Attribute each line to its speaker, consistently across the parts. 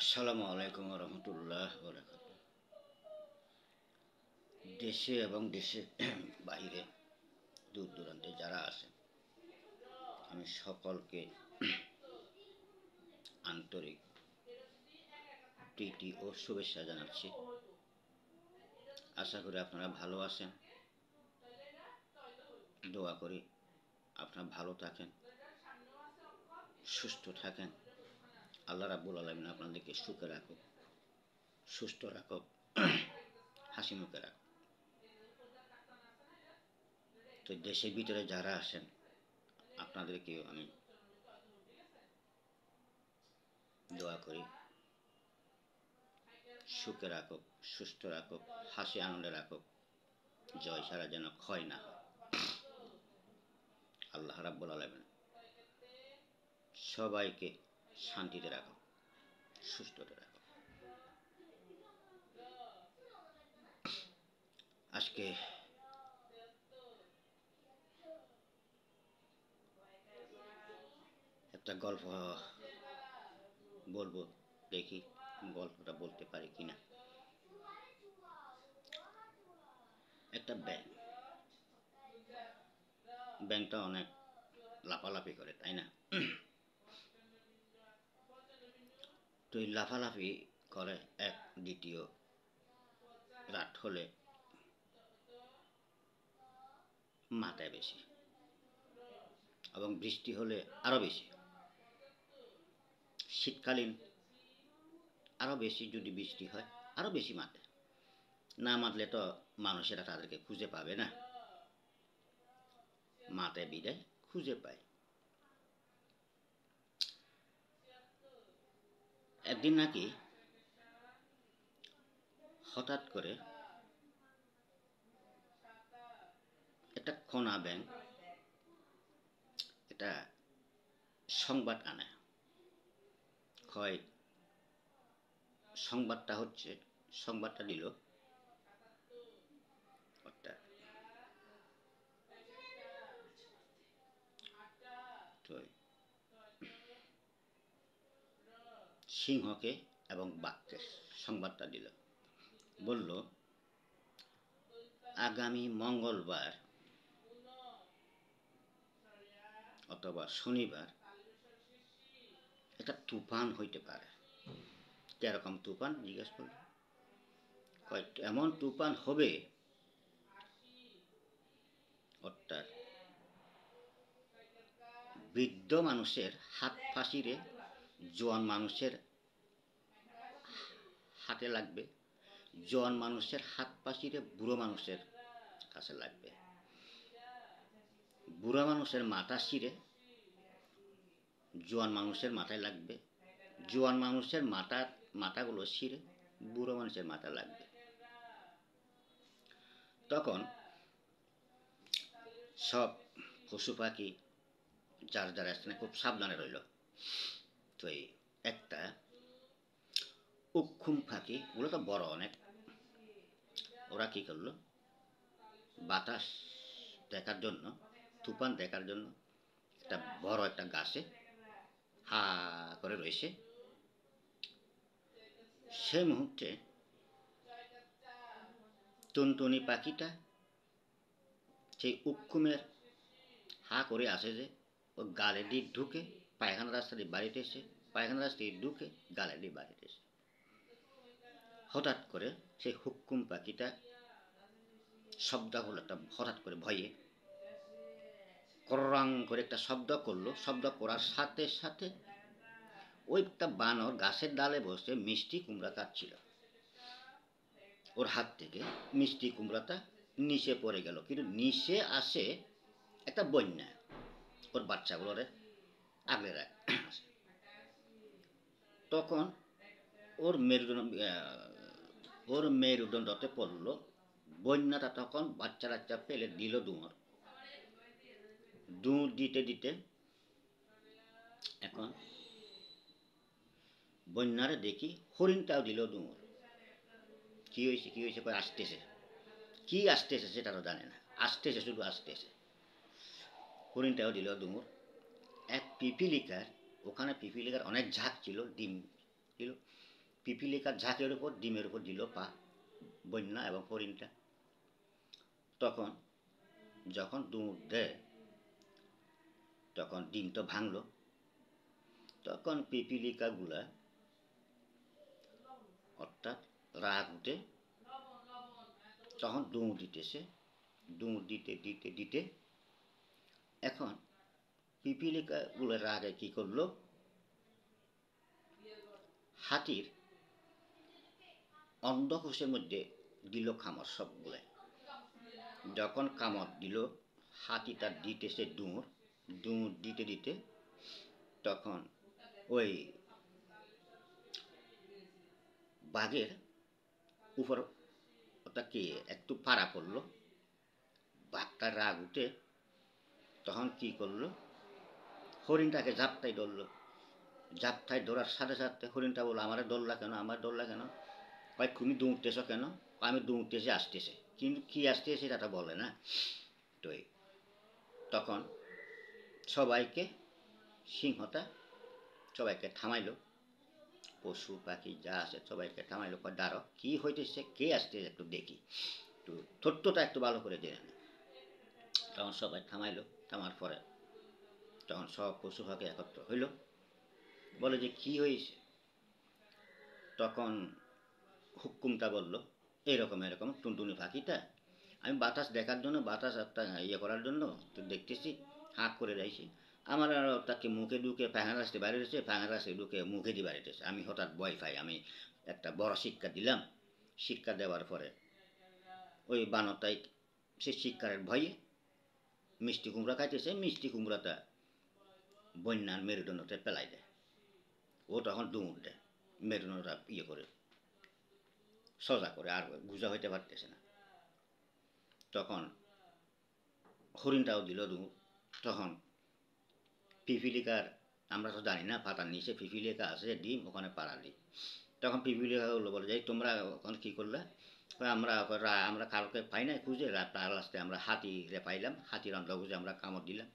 Speaker 1: আসসালামু আলাইকুম রহমতুল্লাহ বরকাত। দেশে এবং দেশের বাইরে দূর দূরান্তে যারা আছেন, আমি সকলকে আন্তরিক প্রীতি ও শুভেচ্ছা জানাচ্ছি। আশা করি আপনারা ভালো আছেন। দোয়া করি আপনারা ভালো থাকেন, সুস্থ থাকেন। আল্লাহ রাব্বুল আলামিন আপনাদেরকে সুখে রাখুক, সুস্থ রাখুক, হাসি মুখে রাখুক। তো দেশের ভিতরে যারা আছেন, আপনাদেরকেও আমি দোয়া করি সুখে রাখুক, সুস্থ রাখুক, হাসি আনন্দে রাখুক, জয় সারা যেন ক্ষয় না হয়। আল্লাহ রাব্বুল আলামিন সবাইকে শান্তিতে রাখুক, সুস্থতে রাখুক। আজকে একটা গল্প বলবো, দেখি গল্পটা বলতে পারি কিনা। একটা ব্যাংকটা অনেক লাফালাফি করে, তাই না? তো এই লাফালাফি করে এক দ্বিতীয় রাত হলে মাথায় বেশি, এবং বৃষ্টি হলে আরো বেশি। শীতকালীন আরো বেশি, যদি বৃষ্টি হয় আরো বেশি মাঠে না মাতলে তো মানুষেরা তাদেরকে খুঁজে পাবে না, মাঠে বিদায় খুঁজে পায়। একদিন নাকি হঠাৎ করে একটা খোনা ব্যাংক এটা সংবাদ আনে। হয় সংবাদটা দিল অর্থাৎ তো সিংহকে এবং বাঘকে সংবাদটা দিল, বলল আগামী মঙ্গলবার অথবা শনিবার একটা তুফান হইতে পারে। কিরকম তুফান জিজ্ঞেস করল? এমন তুফান হবে অর্থাৎ বৃদ্ধ মানুষের হাত ফাঁসিরে জোয়ান মানুষের হাতে লাগবে, জোয়ান মানুষের হাত ফাঁসিরে বুড়ো মানুষের কাছে লাগবে, বুড়ো মানুষের মাথা ছিঁড়ে জোয়ান মানুষের মাথায় লাগবে, জোয়ান মানুষের মাথাগুলো ছিঁড়ে বুড়ো মানুষের মাথা লাগবে। তখন সব পশু পাখি যার যার স্থানে খুব সাবধানে রইল। তো এই একটা উক্ষুম পাখি, ওগুলো তো বড় অনেক, ওরা কি করলো, বাতাস দেখার জন্য, তুফান দেখার জন্য একটা বড় একটা গাছে হা করে রয়েছে। সে মুহূর্তে টুনটুনি পাখিটা সেই উক্ষুমের হা করে আসে যে ও গালে দিয়ে ঢুকে পায়খানা রাস্তা দিয়ে বাড়িতে এসে, পায়খানা রাস্তা দিয়ে ঢুকে গালে দিয়ে বাড়িতে এসে, হঠাৎ করে সেই হুক্কুম পাখিটা শব্দ হলো একটা, হঠাৎ করে ভয়ে কররাং করে একটা শব্দ করলো। শব্দ করার সাথে সাথে ওই একটা বানর গাছের ডালে বসে মিষ্টি কুমড়া কাটছিল, ওর হাত থেকে মিষ্টি কুমড়াটা নিচে পড়ে গেল। কিন্তু নিচে আসে একটা বন্যা, ওর বাচ্চাগুলোরে আগলে রাখ। তখন ওর মেরুদণ্ডতে পড়লো। বন্যাটা তখন বাচ্চা বাচ্চা ফেলে দিল দৌড়, দিতে দিতে এখন বন্যারে দেখি হরিণটাও দিল দৌড়। কি হয়েছে করে আসতেছে, কি আসতেছে সেটা তো জানে না, আসতেছে শুধু আসতেছে। হরিণটাও দিল দৌড়। এক পিপিলিকার, ওখানে পিপিলিকার অনেক ঝাঁক ছিল, ডিম ছিল, পিপিলিকার ঝাঁকের উপর ডিমের উপর দিল পা বন্যা এবং হরিণটা। তখন যখন দৌড় দেয় তখন ডিম তো ভাঙল। তখন পিপিলিকাগুলা অর্থাৎ রাগ উঠে তখন দৌড় দিতেছে। দৌড় দিতে দিতে দিতে এখন পিপিলিকাগুলো রাগে কি করলো, হাতির অন্ধকোষের মধ্যে দিল কামড় সবগুলো। যখন কামড় দিল, হাতিটা দিতেছে দৌড়, দৌড় দিতে দিতে তখন ওই বাঘের উপর ওটাকে একটু পাড়া পড়লো। বাঘটা রাগ উঠে তখন কি করলো, হরিণটাকে ঝাপটাই ধরলো। ঝাপটাই ধরার সাথে সাথে হরিণটা বললো, আমারে ধরলা কেন, আমার ধরলা কেন? কয় তুমি দৌড়তেছো কেন? আমি দৌড়তেছি আসতেছে, কিন্তু কি আসতেছে সেটা বলে না। তো তখন সবাইকে সিংহটা সবাইকে থামাইলো, পশু পাখি যা আছে সবাইকে থামাইলো। কয় দাঁড়ো, কি হইতেছে, কে আসতেছে একটু দেখি, একটু তথ্যটা একটু ভালো করে জেনে নেয়। তখন সবাই থামাইলো। থামার পরে তখন সব পশু পাখি একত্র হইল, বলে যে কি হয়েছে। তখন হুকুমটা বলল, এরকম এরকম টুনটুনি পাখিটা আমি বাতাস দেখার জন্য, বাতাস একটা করার জন্য তো দেখতেছি হাঁক করে যাইছি, আমার তাকে মুখে ঢুকে পায়খানা রাস্তে বাইরে রয়েছে, পায়খানা রাস্তে ঢুকে মুখে দিয়ে বাড়িতেছে। আমি হঠাৎ ভয় পাই, আমি একটা বড় শিক্ষা দিলাম। শিক্ষা দেওয়ার পরে ওই বানরটাই সে শিক্ষার ভয়ে মিষ্টি কুমড়া খাইতেছে, মিষ্টি কুমড়াটা বন্যার মেরুদণ্ডতে পেলাই দেয়। ও তখন দৌড় দেয়, মেরুদণ্ডটা করে সোজা করে, আর গুজা হইতে পারতেছে না। তখন হরিণটাও দিল দৌড়। তখন পিপিলিকার, আমরা তো জানি না পাতার নিচে পিপিলিকা আছে, ডিম ওখানে পাড়া দিই। তখন পিপিলিকা বলে যাই, তোমরা ওখানে কী করলে? আমরা আমরা কাউকে পাই নাই খুঁজে, লাস্টে আমরা হাতিরে পাইলাম, হাতির অন্ধ খুঁজে আমরা কামড় দিলাম।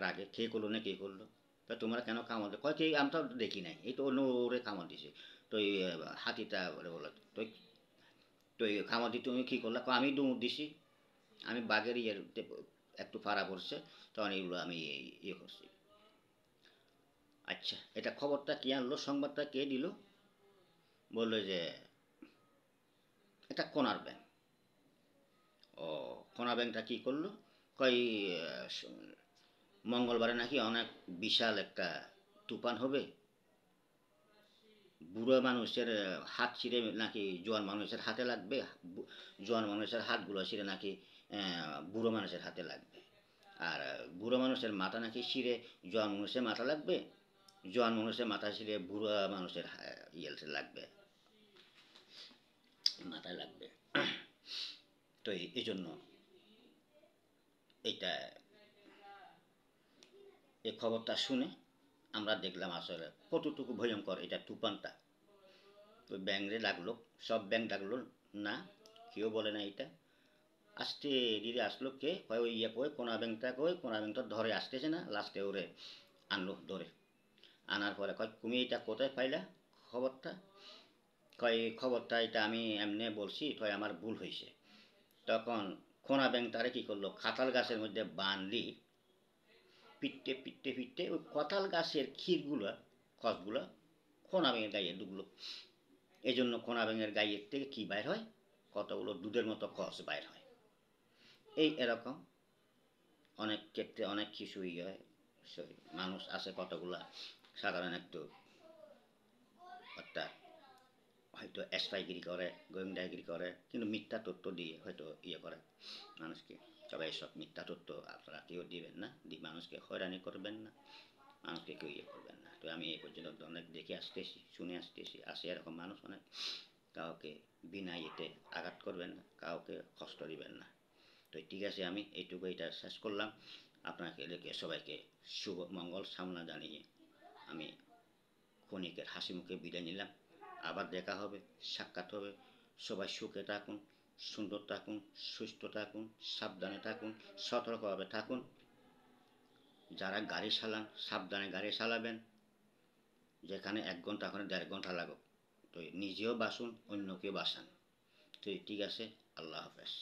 Speaker 1: রাগে কে করলো না কে করলো, তা তোমরা কেন কামড় দে? কয় কে, আমি তো দেখি নাই, এই তো অন্য ওরে কামড় দিছে। তো এই হাতিটা বললো, তো তো কামড় দিতে তুমি কী করলা? আমি দৌড় দিছি, আমি বাঘের একটু ফাড়া পড়ছে, তখন এইগুলো আমি করছি। আচ্ছা, এটা খবরটা কে আনলো, সংবাদটা কে দিল? বললো যে এটা কোনার ব্যাংক। ও, কোনার ব্যাংকটা কী করলো? কই মঙ্গলবারে নাকি অনেক বিশাল একটা তুফান হবে, বুড়ো মানুষের হাত ছিঁড়ে নাকি জোয়ান মানুষের হাতে লাগবে, জোয়ান মানুষের হাতগুলো ছিঁড়ে নাকি বুড়ো মানুষের হাতে লাগবে, আর বুড়ো মানুষের মাথা নাকি ছিঁড়ে জোয়ান মানুষের মাথা লাগবে, জোয়ান মানুষের মাথা ছিঁড়ে বুড়ো মানুষের লাগবে, মাথায় লাগবে। তো এই জন্য এইটা, এই খবরটা শুনে আমরা দেখলাম আসলে কতটুকু ভয়ঙ্কর এটা তুফানটা। তো ব্যাংকে লাগলো, সব ব্যাংক লাগলো না, কেউ বলে না এটা। আস্তে ধীরে আসলো কে, কয় ওই কই কোনা ব্যাংকটা, কই কোনা ব্যাংকটা ধরে আসতেছে না, লাস্টে ওরে আনলো ধরে। আনার পরে কয় তুমি এটা কোথায় পাইলা খবরটা? কয় খবরটা এটা আমি এমনি বলছি, কয় আমার ভুল হয়েছে। তখন কোনা ব্যাংক তারে কী করলো, কাঁঠাল গাছের মধ্যে বানলি পিটতে পিটতে পিটতে ওই কাঁঠাল গাছের ক্ষীরগুলো, খসগুলো কোনা ব্যাঙের গায়ে ঢুকলো। এই জন্য কোনা ব্যাঙের গায়ের থেকে কী বাইর হয়, কতগুলো দুধের মতো কস বাইর হয়। এই এরকম অনেক ক্ষেত্রে অনেক কিছুই হয়। মানুষ আছে কতগুলা সাধারণ একটু অর্থাৎ হয়তো স্পাইগিরি করে, গোয়েন্দাগিরি করে, কিন্তু মিথ্যা তথ্য দিয়ে হয়তো করে মানুষকে। তবে এসব মিথ্যা তথ্য আপনারা কেউ দিবেন না, মানুষকে হয়রানি করবেন না, মানুষকে কেউ করবেন না। তো আমি এই পর্যন্ত অনেক দেখে আসতেছি, শুনে আসতেছি, আসে এরকম মানুষ অনেক। কাউকে বিনা ইয়েতে আঘাত করবেন না, কাউকে কষ্ট দিবেন না। তো ঠিক আছে, আমি এইটুকু এটা শেষ করলাম। আপনাকে সবাইকে শুভ মঙ্গল সামনা জানিয়ে আমি ক্ষণিকের হাসি মুখে বিদায় নিলাম। আবার দেখা হবে, সাক্ষাৎ হবে। সবাই সুখে থাকুন, সুন্দর থাকুন, সুস্থ থাকুন, সাবধানে থাকুন, সতর্কভাবে থাকুন। যারা গাড়ি চালান সাবধানে গাড়ি চালাবেন, যেখানে 1 ঘন্টা ওখানে 1.5 ঘন্টা লাগুক, তো নিজেও বাঁচুন, অন্যকেও বাঁচান। তো ঠিক আছে, আল্লাহ হাফেজ।